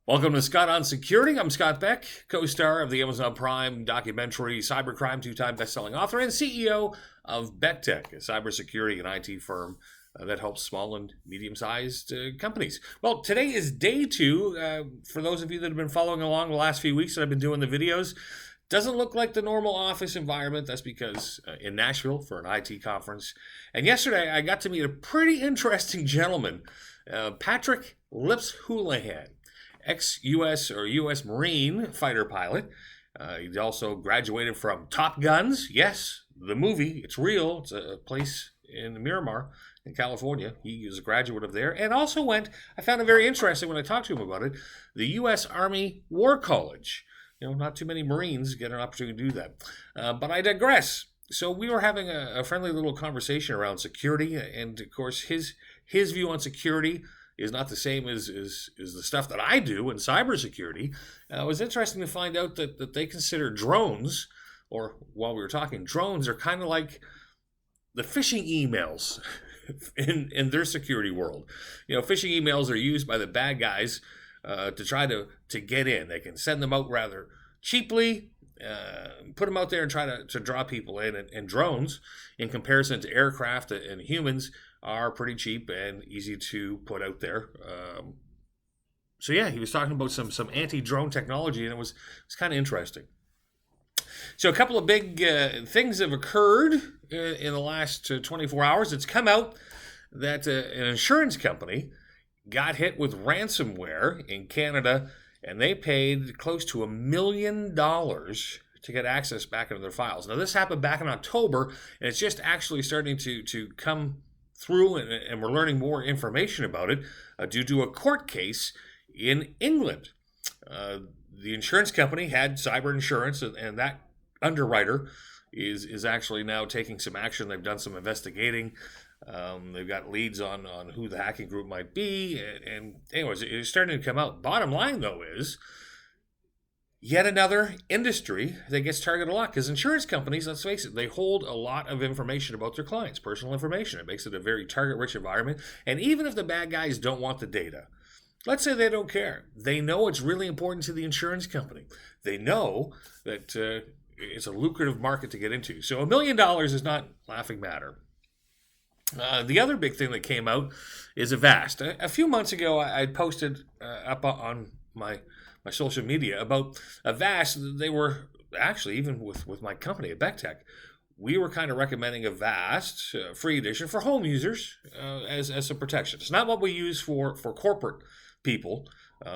Welcome to Scott on Security. I'm Scott Beck, co-star of the Amazon Prime documentary Cybercrime, two-time best-selling author and CEO of BeckTech, a cybersecurity and IT firm that helps small and medium-sized companies. Well, today is day two. For those of you that have been following along the last few weeks that I've been doing the videos, doesn't look like the normal office environment. That's because in Nashville for an IT conference. And yesterday I got to meet a pretty interesting gentleman, Patrick Lips-Houlihan, ex-U.S. or U.S. Marine fighter pilot. He also graduated from Top Guns. Yes, the movie. It's real. It's a place in Miramar in California. He is a graduate of there. And also went, I found it very interesting when I talked to him about it, the U.S. Army War College. You know, not too many Marines get an opportunity to do that. But I digress. So we were having a friendly little conversation around security. And, of course, his view on security is not the same as the stuff that I do in cybersecurity. It was interesting to find out that they consider drones, or while we were talking, drones are kind of like the phishing emails in their security world. You know, phishing emails are used by the bad guys to try to get in. They can send them out rather cheaply, put them out there and try to draw people in. And drones, in comparison to aircraft and humans, are pretty cheap and easy to put out there. So yeah, he was talking about some anti-drone technology, and it was kind of interesting. So a couple of big things have occurred in the last 24 hours. It's come out that an insurance company got hit with ransomware in Canada, and they paid close to $1 million to get access back into their files. Now, this happened back in October, and it's just actually starting to come through, and we're learning more information about it due to a court case in England. The insurance company had cyber insurance, and that underwriter is actually now taking some action. They've done some investigating. They've got leads on who the hacking group might be. And anyways, it's starting to come out. Bottom line, though, is yet another industry that gets targeted a lot, because insurance companies, let's face it, they hold a lot of information about their clients, personal information. It makes it a very target-rich environment. And even if the bad guys don't want the data, let's say they don't care, they know it's really important to the insurance company. They know that it's a lucrative market to get into. So $1 million is not laughing matter. The other big thing that came out is Avast. A few months ago, I posted up on my social media about Avast. They were actually, even with my company at BeckTech, we were kind of recommending Avast free edition for home users as a protection. It's not what we use for corporate people.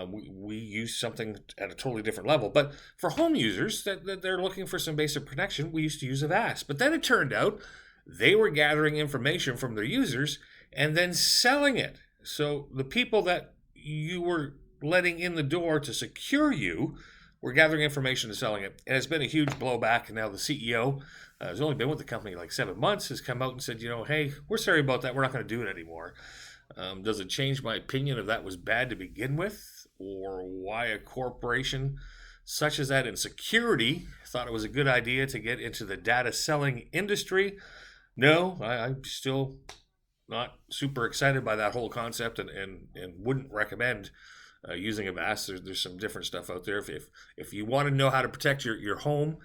We use something at a totally different level. But for home users that they're looking for some basic protection, we used to use Avast. But then it turned out they were gathering information from their users and then selling it. So the people that you were letting in the door to secure you were gathering information and selling it. And it's been a huge blowback. And now the CEO has only been with the company like 7 months, has come out and said, hey, we're sorry about that. We're not going to do it anymore. Does it change my opinion if that was bad to begin with, or why a corporation such as that in security thought it was a good idea to get into the data selling industry? No, I'm still not super excited by that whole concept, and wouldn't recommend using Avast. There's some different stuff out there. If you want to know how to protect your home,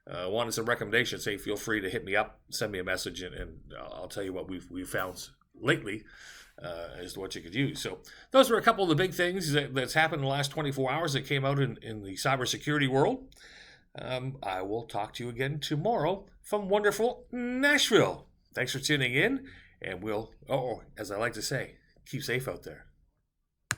wanted some recommendations, say, feel free to hit me up, send me a message, and I'll tell you what we've found lately as to what you could use. So those were a couple of the big things that's happened in the last 24 hours that came out in the cybersecurity world. I will talk to you again tomorrow from wonderful Nashville. Thanks for tuning in, and we'll, as I like to say, keep safe out there.